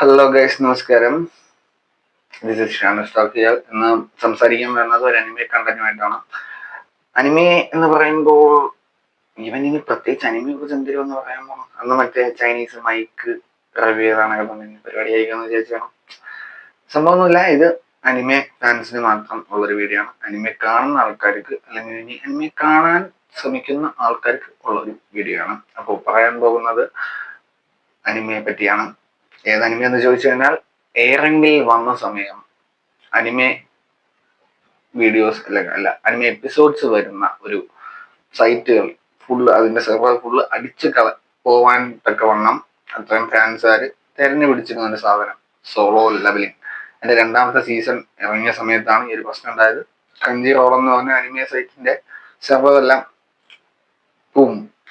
Hello guys, നമസ്കാരം. This is Shanu സ്റ്റോക്കിയൽ. ഇന്ന് സംസാരിക്കാൻ വരുന്നത് ഒരു അനിമെ കണ്ടന്റുമായിട്ടാണ്. അനിമെ എന്ന് പറയുമ്പോൾ ഇവനിന് പ്രത്യേകിച്ച് അനിമയെ കുറിച്ച് എന്തെങ്കിലും എന്ന് പറയുമ്പോൾ അന്ന് മറ്റേ ചൈനീസ് മൈക്ക് റിവ്യൂ ചെയ്താണ് പരിപാടിയായിരിക്കുമെന്ന് വിചാരിച്ചാണ്. സംഭവമൊന്നുമില്ല. ഇത് അനിമെ ഫാൻസിന് മാത്രം ഉള്ളൊരു വീഡിയോ ആണ്. അനിമെ കാണുന്ന ആൾക്കാർക്ക് അല്ലെങ്കിൽ ഇനി അനിമെ കാണാൻ ശ്രമിക്കുന്ന ആൾക്കാർക്ക് ഉള്ളൊരു വീഡിയോ ആണ്. അപ്പോൾ പറയാൻ പോകുന്നത് അനിമയെ പറ്റിയാണ്. ഏത് അനിമ എന്ന് ചോദിച്ചു കഴിഞ്ഞാൽ എയറിംഗിൽ വന്ന സമയം അനിമെ വീഡിയോസ് അല്ല അനിമെ എപ്പിസോഡ്സ് വരുന്ന ഒരു സൈറ്റുകൾ ഫുള്ള് അതിന്റെ സെർവർ ഫുള്ള് അടിച്ചു പോവാൻ തക്കവണ്ണം അത്രയും ഫാൻസുകാർ തെരഞ്ഞു പിടിച്ചിരുന്ന ഒരു സാധനം സോളോ ലെവലിംഗ്. അതിന്റെ രണ്ടാമത്തെ സീസൺ ഇറങ്ങിയ സമയത്താണ് ഈ ഒരു പ്രശ്നം ഉണ്ടായത്. കഞ്ചി റോൾ എന്ന് പറഞ്ഞ അനിമെ സൈറ്റിന്റെ സെർവർ എല്ലാം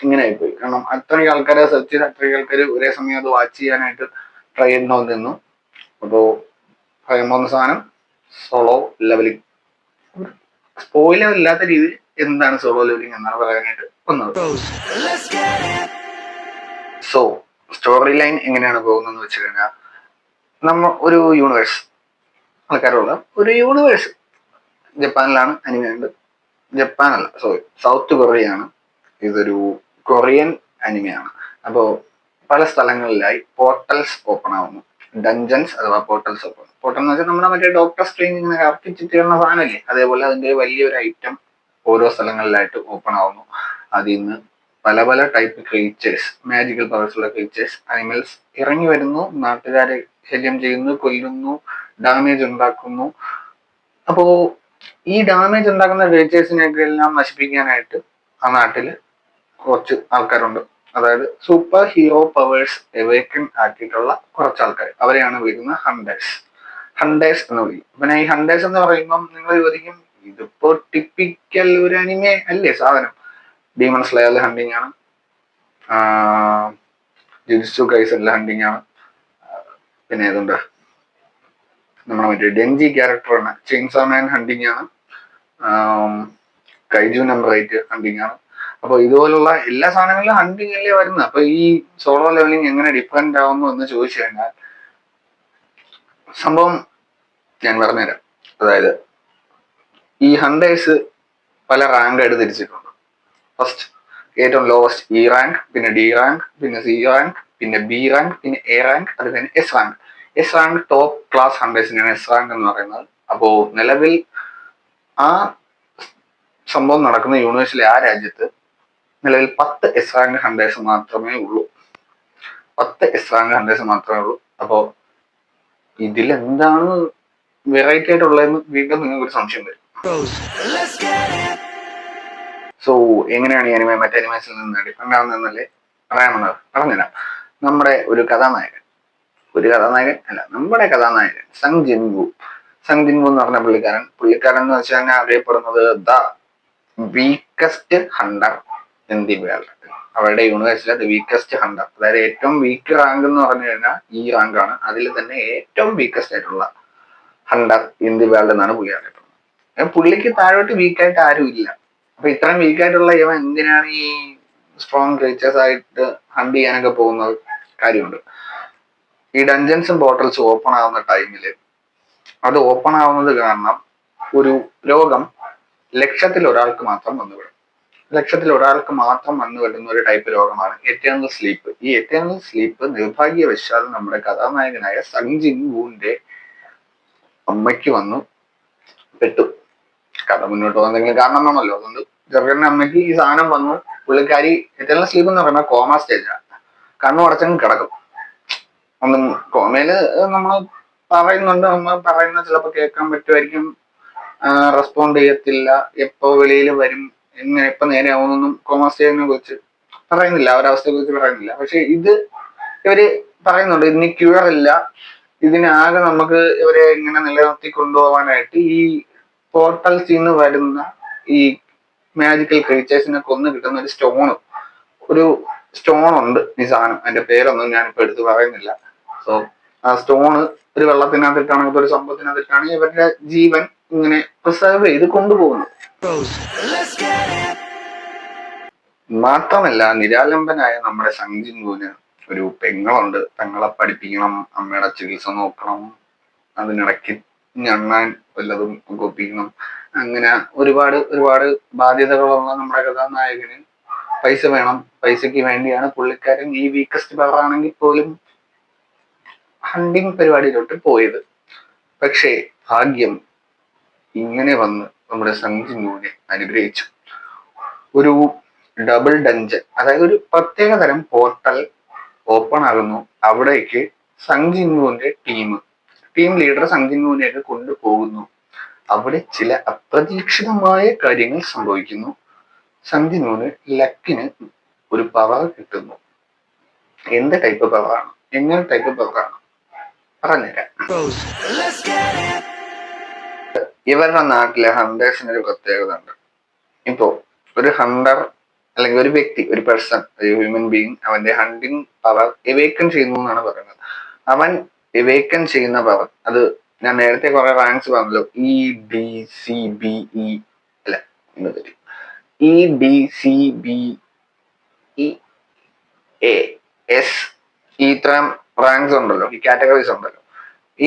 ഇങ്ങനെ ആയിപ്പോയി. കാരണം അത്രയും ആൾക്കാരെ സെർച്ച് ചെയ്ത് അത്രയും ആൾക്കാർ ഒരേ സമയം അത് വാച്ച് ചെയ്യാനായിട്ട് ട്രൈ ചെയ്യണമെന്നു. അപ്പോൾ പറയാൻ പോകുന്ന സാധനം സോളോ ലെവലിംഗ്. സ്പോയിലർ ഇല്ലാത്ത രീതിയിൽ എന്താണ് സോളോ ലെവലിംഗ് എന്നാണ് പറയാനായിട്ട് വന്നത്. സോ സ്റ്റോറി ലൈൻ എങ്ങനെയാണ് പോകുന്നതെന്ന് വെച്ച് കഴിഞ്ഞാൽ, നമ്മൾ ഒരു യൂണിവേഴ്സ് ആൾക്കാരുള്ള ഒരു യൂണിവേഴ്സ്. ജപ്പാനിലാണ് അനിമയുണ്ട്. ജപ്പാനല്ല, സോറി, സൗത്ത് കൊറിയയാണ്. ഇതൊരു കൊറിയൻ അനിമയാണ്. അപ്പോൾ പല സ്ഥലങ്ങളിലായി പോർട്ടൽസ് ഓപ്പൺ ആവുന്നു. ഡഞ്ചൻസ് അഥവാ പോർട്ടൽസ് ഓപ്പൺ. പോർട്ടൽ എന്ന് വെച്ചാൽ നമ്മുടെ മറ്റേ ഡോക്ടർ സ്ട്രേഞ്ച് ഇങ്ങനെ കറക്കിച്ചിട്ടുള്ള സാധനമല്ലേ, അതേപോലെ അതിന്റെ വലിയൊരു ഐറ്റം ഓരോ സ്ഥലങ്ങളിലായിട്ട് ഓപ്പൺ ആവുന്നു. അതിൽ നിന്ന് പല പല ടൈപ്പ് ക്രീച്ചേഴ്സ്, മാജിക്കൽ പവേഴ്സ് ഉള്ള ക്രീച്ചേഴ്സ്, അനിമൽസ് ഇറങ്ങി വരുന്നു. നാട്ടുകാരെ ശല്യം ചെയ്യുന്നു, കൊല്ലുന്നു, ഡാമേജ് ഉണ്ടാക്കുന്നു. അപ്പോ ഈ ഡാമേജ് ഉണ്ടാക്കുന്ന ക്രീച്ചേഴ്സിനെയൊക്കെ എല്ലാം നശിപ്പിക്കാനായിട്ട് ആ നാട്ടില് കുറച്ച് ആൾക്കാരുണ്ട്. അതായത് സൂപ്പർ ഹീറോ പവേഴ്സ് എവേക്കൻ ആക്കിയിട്ടുള്ള കുറച്ച് ആൾക്കാർ. അവരെയാണ് വിളിക്കുന്നത് ഹണ്ടേഴ്സ്. ഹണ്ടേഴ്സ് എന്ന് വിളിക്കും. പിന്നെ ഈ ഹണ്ടേഴ്സ് എന്ന് പറയുമ്പം നിങ്ങൾ ചോദിക്കും, ഇതിപ്പോ ടിപ്പിക്കൽ ഒരു അനിമെ അല്ലേ സാധനം? ഡീമൺ സ്ലെയറിൽ ഹണ്ടിങ് ആണ്, ജുജുത്സു കൈസറിൽ ഹണ്ടിങ് ആണ്, പിന്നെ ഏതുണ്ട് നമ്മുടെ മറ്റേ ഡെൻജി ക്യാരക്ടറാണ് ചെയിൻസോ മാൻ ഹണ്ടിങ് ആണ്, കൈജു നമ്പർ 8 ഹണ്ടിങ് ആണ്. അപ്പൊ ഇതുപോലുള്ള എല്ലാ സാധനങ്ങളിലും ഹണ്ടിങ് അല്ലേ വരുന്നത്. അപ്പൊ ഈ സോളോ ലെവലിംഗ് എങ്ങനെ ഡിഫറെന്റ് ആവുന്നു എന്ന് ചോദിച്ചു കഴിഞ്ഞാൽ സംഭവം ഞാൻ പറഞ്ഞുതരാം. അതായത് ഈ ഹണ്ടേഴ്സ് പല റാങ്ക് ആയിട്ട് തിരിച്ചിട്ടുണ്ട്. ഫസ്റ്റ് ഏറ്റവും ലോവസ്റ്റ് ഇ റാങ്ക്, പിന്നെ ഡി റാങ്ക്, പിന്നെ സി റാങ്ക്, പിന്നെ ബി റാങ്ക്, പിന്നെ എ റാങ്ക്, അത് തന്നെ S rank. S rank top class ഹണ്ടേഴ്സിനാണ് എസ് റാങ്ക് എന്ന് പറയുന്നത്. അപ്പോ നിലവിൽ ആ സംഭവം നടക്കുന്ന യൂണിവേഴ്സിലെ ആ രാജ്യത്ത് നിലവിൽ 10 എസ് റാങ്ക് ഹണ്ടേഴ്സ് മാത്രമേ ഉള്ളൂ. 10 എസ് റാങ്ക് ഹണ്ടേഴ്സ് മാത്രമേ ഉള്ളൂ. അപ്പോ ഇതിലെന്താണ് വെറൈറ്റി ആയിട്ടുള്ളതെന്ന് വീണ്ടും നിങ്ങൾക്ക് ഒരു സംശയം വരും. സോ എങ്ങനെയാണ് ഈ അനിമ മറ്റേ അനിമേഷനിൽ നിന്ന് ഡിഫറെന്റ് ആവുന്നതെന്നല്ലേ പറഞ്ഞുതരാം. നമ്മുടെ ഒരു കഥാനായകൻ അല്ല, നമ്മുടെ കഥാനായകൻ സങ് ജിൻവു എന്ന് പറഞ്ഞ പുള്ളിക്കാരൻ എന്ന് വെച്ച് കഴിഞ്ഞാൽ അറിയപ്പെടുന്നത് the weakest Hunter in the world. അവരുടെ യൂണിവേഴ്സിലെ ദ വീക്കസ്റ്റ് ഹണ്ടർ, അതായത് ഏറ്റവും വീക്ക് റാങ്ക് എന്ന് പറഞ്ഞു കഴിഞ്ഞാൽ ഈ റാങ്ക് ആണ്. അതിൽ തന്നെ ഏറ്റവും വീക്കസ്റ്റ് ആയിട്ടുള്ള ഹണ്ടർ ഇൻ ദി വേൾഡ് എന്നാണ് പുള്ളി അറിയപ്പെടുന്നത്. പുള്ളിക്ക് താഴോട്ട് വീക്കായിട്ട് ആരും ഇല്ല. അപ്പൊ ഇത്രയും വീക്കായിട്ടുള്ള ഇവൻ എന്തിനാണ് ഈ സ്ട്രോങ് ക്രീച്ചേഴ്സ് ആയിട്ട് ഹണ്ട് ചെയ്യാനൊക്കെ പോകുന്നത്? കാര്യമുണ്ട്. ഈ ഡഞ്ചൻസും പോർട്ടൽസും ഓപ്പൺ ആവുന്ന ടൈമില് അത് ഓപ്പൺ ആവുന്നത് കാരണം ഒരു രോഗം ലക്ഷത്തിൽ ഒരാൾക്ക് മാത്രം വന്നുവിടുന്ന ഒരു ടൈപ്പ് രോഗമാണ് എറ്റേണൽ സ്ലീപ്പ്. ഈ എറ്റേണൽ സ്ലീപ്പ് നിർഭാഗ്യവശാൽ നമ്മുടെ കഥാനായകനായ സങ് ജിൻവുവിന്റെ അമ്മയ്ക്ക് വന്നു പെട്ടു. കഥ മുന്നോട്ട് പോകുന്നെങ്കിലും കാരണം വേണമല്ലോ. അതുകൊണ്ട് ചെറുക്കൻ്റെ അമ്മയ്ക്ക് ഈ സാധനം വന്നു. പുള്ളിക്കാരി എറ്റേണൽ സ്ലീപ്പ് എന്ന് പറയുന്ന കോമ സ്റ്റേജാണ്. കണ്ണു അടച്ചങ്ങ് കിടക്കും. ഒന്നും കോമയില് നമ്മൾ പറയുന്നുണ്ട്, നമ്മൾ പറയുന്ന ചിലപ്പോൾ കേൾക്കാൻ പറ്റുമായിരിക്കും, റെസ്പോണ്ട് ചെയ്യത്തില്ല, എപ്പോ വെളിയിൽ വരും, എങ്ങനെ എപ്പോ നേരെ ആവുന്നൊന്നും കോമ സ്റ്റേജിനെ കുറിച്ച് പറയുന്നില്ല, അവരവസ്ഥയെ കുറിച്ച് പറയുന്നില്ല. പക്ഷെ ഇത് ഇവര് പറയുന്നുണ്ട്, ഇതിന് ക്യൂർ ഇല്ല, ഇതിനാകെ നമുക്ക് ഇവരെ ഇങ്ങനെ നിലനിർത്തി കൊണ്ടുപോകാനായിട്ട് ഈ പോർട്ടൽസിൽ നിന്ന് വരുന്ന ഈ മാജിക്കൽ ക്രീച്ചേഴ്സിനെ കൊന്നു കിട്ടുന്ന ഒരു സ്റ്റോൺ ഉണ്ട്. ഈ സാധനം, അതിന്റെ പേരൊന്നും ഞാനിപ്പോ എടുത്ത് പറയുന്നില്ല. സോ ആ സ്റ്റോണ് ഒരു വെള്ളത്തിനകത്തിട്ടാണ്, ഒരു സംഭവത്തിനകത്തിട്ടാണ് ഇവരുടെ ജീവൻ ഇങ്ങനെ പ്രിസർവ് ചെയ്ത് കൊണ്ടുപോകുന്നത്. മാത്രമല്ല നിരാലംബനായ നമ്മുടെ സങ് ജിൻവുവിന് ഒരു പെങ്ങളുണ്ട്, പെങ്ങളെ പഠിപ്പിക്കണം, അമ്മയുടെ ചികിത്സ നോക്കണം, അതിനിടയ്ക്ക് ഞണ്ണാൻ വല്ലതും ഒപ്പിക്കണം. അങ്ങനെ ഒരുപാട് ഒരുപാട് ബാധ്യതകളുള്ള നമ്മുടെ കഥാനായകന് പൈസ വേണം. പൈസക്ക് വേണ്ടിയാണ് പുള്ളിക്കാരൻ ഈ വീക്കസ്റ്റ് പവർ ആണെങ്കിൽ പോലും ഹണ്ടിങ് പരിപാടിയിലോട്ട് പോയത്. പക്ഷേ ഭാഗ്യം ഇങ്ങനെ വന്ന് നമ്മുടെ സഞ്ജിനുവിനെ അനുഗ്രഹിച്ചു. ഒരു ഡബിൾ ഡഞ്ചൻ, അതായത് ഒരു പ്രത്യേക തരം പോർട്ടൽ ഓപ്പൺ ആകുന്നു. അവിടേക്ക് സഞ്ജിനുവിന്റെ ടീം ലീഡർ സഞ്ജിനുവിനെയൊക്കെ കൊണ്ടുപോകുന്നു. അവിടെ ചില അപ്രതീക്ഷിതമായ കാര്യങ്ങൾ സംഭവിക്കുന്നു. സഞ്ജിനുവിന് ലക്കിന് ഒരു പവർ കിട്ടുന്നു. എന്ത് ടൈപ്പ് പവറാണ്, എങ്ങനെ ടൈപ്പ് പവറാണ് പറഞ്ഞുതരാം. ഇവരുടെ നാട്ടിലെ ഹണ്ടേഴ്സിന് ഒരു പ്രത്യേകത ഉണ്ട്. ഇപ്പോ ഒരു ഹണ്ടർ അല്ലെങ്കിൽ ഒരു വ്യക്തി, ഒരു പേഴ്സൺ, ഒരു ഹ്യൂമൻ ബീങ് അവന്റെ ഹണ്ടിങ് പവർ എവേക്കൻ ചെയ്യുന്നു എന്നാണ് പറയുന്നത്. അവൻ എവേക്കൻ ചെയ്യുന്ന പവർ, അത് ഞാൻ നേരത്തെ കുറെ റാങ്ക്സ് പറഞ്ഞല്ലോ, EDCBE അല്ല EDCBES, ഈ ഇത്തരം റാങ്ക്സ് ഉണ്ടല്ലോ, ഈ കാറ്റഗറീസ് ഉണ്ടല്ലോ.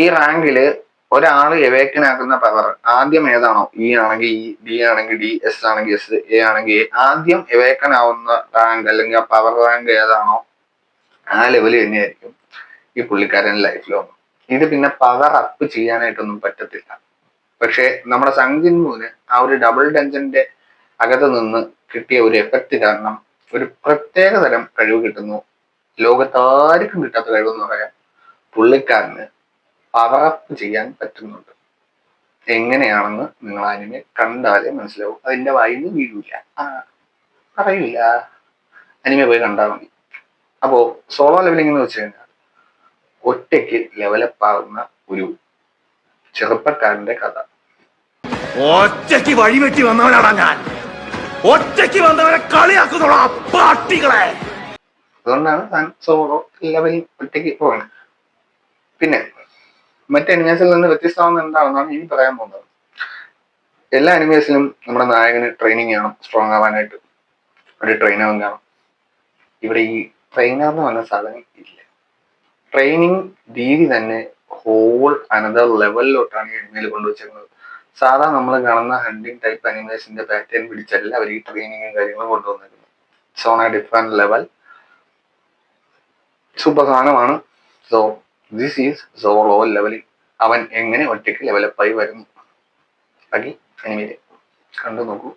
ഈ റാങ്കില് ഒരാള് എവേക്കനാക്കുന്ന പവർ ആദ്യം ഏതാണോ, E ആണെങ്കിൽ E, D ആണെങ്കിൽ D, S ആണെങ്കിൽ S, A ആണെങ്കിൽ A, ആദ്യം എവേക്കൻ ആവുന്ന റാങ്ക് അല്ലെങ്കിൽ ആ പവർ റാങ്ക് ഏതാണോ ആ ലെവല് തന്നെയായിരിക്കും ഈ പുള്ളിക്കാരൻ ലൈഫിൽ വന്നു. ഇത് പിന്നെ പവർ അപ്പ് ചെയ്യാനായിട്ടൊന്നും പറ്റത്തില്ല. പക്ഷെ നമ്മുടെ സഞ്ജിൻമുവിന് ആ ഒരു ഡബിൾ ഡഞ്ചന്റെ അകത്ത് നിന്ന് കിട്ടിയ ഒരു എഫക്റ്റ് കാരണം ഒരു പ്രത്യേക തരം കഴിവ് കിട്ടുന്നു. ലോകത്താർക്കും കിട്ടാത്ത കഴിവെന്ന് പറയാം. പുള്ളിക്കാരന് പവർ അപ്പ് ചെയ്യാൻ പറ്റുന്നുണ്ട്. എങ്ങനെയാണെന്ന് നിങ്ങൾ അനിമെ കണ്ടാലേ മനസ്സിലാവും. അതിന്റെ വായിന്ന് വീഴൂല, പറയൂല, അനിമെ പോയി കണ്ടാൽ മതി. അപ്പോ സോളോ ലെവലിംഗ് എന്ന് വെച്ച് കഴിഞ്ഞാൽ ഒറ്റയ്ക്ക് ലെവലപ്പ് ആകുന്ന ഒരു ചെറുപ്പക്കാരന്റെ കഥ. ഒറ്റയ്ക്ക് വഴിവെട്ടി വന്നവനാണ് ഞാൻ. ഒറ്റയ്ക്ക് വന്നവരെ കളിയാക്കുന്നുള്ള പാട്ടികളെ. അതുകൊണ്ടാണ് താൻ സോളോ ലെവലിംഗ് ഒറ്റയ്ക്ക് പോകുന്നത്. പിന്നെ മറ്റ് അനിമേസിൽ നിന്ന് വ്യത്യസ്തമാകുന്ന എന്താണെന്നാണ് ഇനി പറയാൻ പോകുന്നത്. എല്ലാ അനിമേസിലും നമ്മുടെ നായകന് ട്രെയിനിങ് ചെയ്യണം സ്ട്രോങ് ആവാനായിട്ട്. ഒരു ട്രെയിനറും കാണും. ഇവിടെ ഈ ട്രെയിനർ എന്ന് പറഞ്ഞ സാധനം ഇല്ല. ട്രെയിനിങ് രീതി തന്നെ ഹോൾ അനദർ ലെവലിലോട്ടാണ് ഈ അനിമയിൽ കൊണ്ടുവച്ചിരുന്നത്. സാധാ നമ്മൾ കാണുന്ന ഹണ്ടിങ് ടൈപ്പ് അനിമേഷന്റെ പാറ്റേൺ പിടിച്ചല്ല അവർ ഈ ട്രെയിനിങ്ങും കാര്യങ്ങളും കൊണ്ടുവന്നിരുന്നത്. It's on a different level. Super സാധനമാണ്. So this is Solo Leveling. അവൻ എങ്ങനെ ഒറ്റയ്ക്ക് ലെവലപ്പായി വരുന്നു ബാക്കി അനിമയില് കണ്ടു നോക്കൂ.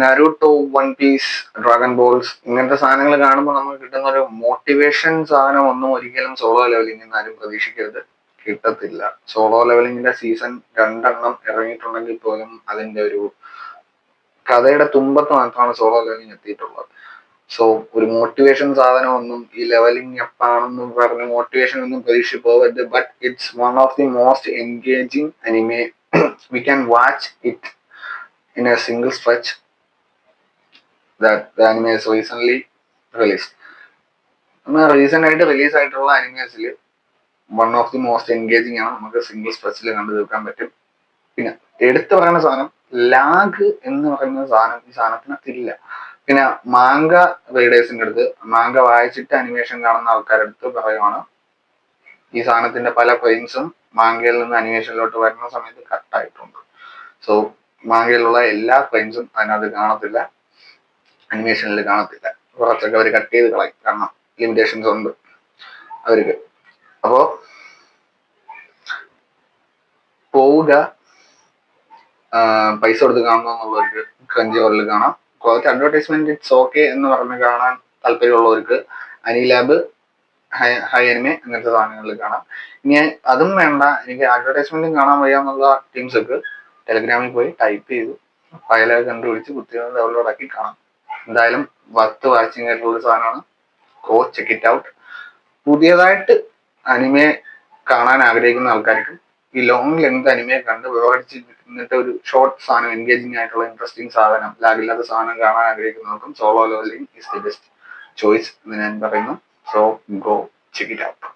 Naruto, One Piece, Dragon Balls ഇങ്ങനത്തെ സാധനങ്ങൾ കാണുമ്പോൾ നമുക്ക് കിട്ടുന്ന ഒരു മോട്ടിവേഷൻ സാധനം ഒന്നും ഒരിക്കലും സോളോ ലെവലിംഗ് ആരും പ്രതീക്ഷിക്കരുത്. കിട്ടത്തില്ല. സോളോ ലെവലിംഗിന്റെ സീസൺ 2 ഇറങ്ങിയിട്ടുണ്ടെങ്കിൽ പോലും അതിന്റെ ഒരു കഥയുടെ തുമ്പത്ത് മാത്രമാണ് സോളോ ലെവലിംഗ് എത്തിയിട്ടുള്ളത്. സോ ഒരു മോട്ടിവേഷൻ സാധനം ഒന്നും ഈ ലെവലിംഗ് എപ്പാണെന്ന് പറഞ്ഞ് മോട്ടിവേഷൻ ഒന്നും പ്രതീക്ഷിച്ച് പോകരുത്. But it's one of the most engaging anime. We can watch it in a single stretch. that the anime is recently released. Recent ആയിട്ട് റിലീസ് ആയിട്ടുള്ള അനിമേസിൽ one of the most engaging ആണ്. നമുക്ക് single സ്ട്രെച്ചിൽ കണ്ടു തീർക്കാൻ പറ്റും. പിന്നെ എടുത്തു പറയുന്ന സാധനം ലാഗ് എന്ന് പറയുന്ന സാധനം ഈ സാധനത്തിനകത്തില്ല. പിന്നെ മാങ്ക റീഡേഴ്സിന്റെ അടുത്ത്, മാങ്ക വായിച്ചിട്ട് അനിമേഷൻ കാണുന്ന ആൾക്കാരുടെ അടുത്ത് പറയുവാണ് ഈ സാധനത്തിന്റെ പല ഫ്രെയിംസും മാങ്കയിൽ നിന്ന് അനിമേഷനിലോട്ട് വരുന്ന സമയത്ത് കട്ടായിട്ടുണ്ട്. സോ മാങ്കയിലുള്ള എല്ലാ ഫ്രെയിംസും അതിനകത്ത് കാണത്തില്ല, അനിമേഷനിൽ കാണത്തില്ല. കുറച്ചൊക്കെ അവർ കട്ട് ചെയ്ത് കളയും, കാരണം ലിമിറ്റേഷൻസ് ഉണ്ട് അവർക്ക്. അപ്പോ പോവുക, പൈസ കൊടുത്ത് കാണുക എന്നുള്ളവർക്ക് ക്രഞ്ചി റോളിൽ കാണാം. കുറച്ച് അഡ്വർടൈസ്മെന്റ് ഇറ്റ്സ് ഓക്കെ എന്ന് പറഞ്ഞ് കാണാൻ താല്പര്യമുള്ളവർക്ക് അനിലാബ്, ഹൈ അനിമെ അങ്ങനത്തെ സാധനങ്ങളിൽ കാണാം. ഇനി അതും വേണ്ട, എനിക്ക് അഡ്വർടൈസ്മെന്റും കാണാൻ വയ്യാന്നുള്ള ടീംസൊക്കെ ടെലിഗ്രാമിൽ പോയി ടൈപ്പ് ചെയ്ത് ഫയലൊക്കെ കണ്ടുപിടിച്ച് കുത്തികൾ ഡൗൺലോഡ് ആക്കി കാണാം. എന്തായാലും വർത്ത് വാച്ചിങ് ആയിട്ടുള്ള സാധനമാണ്. Go check it out. പുതിയതായിട്ട് അനിമെ കാണാൻ ആഗ്രഹിക്കുന്ന ആൾക്കാർക്കും ഈ ലോങ് ലെങ്ത് അനിമയെ കണ്ട് വിവരിച്ച് നിന്നിട്ട് ഒരു ഷോർട്ട് സാധനം, എൻഗേജിങ് ആയിട്ടുള്ള ഇൻട്രസ്റ്റിംഗ് സാധനം, ലാഗില്ലാത്ത സാധനം കാണാൻ ആഗ്രഹിക്കുന്നവർക്കും Solo Leveling is the best choice എന്ന് ഞാൻ പറയുന്നു. So go check it out.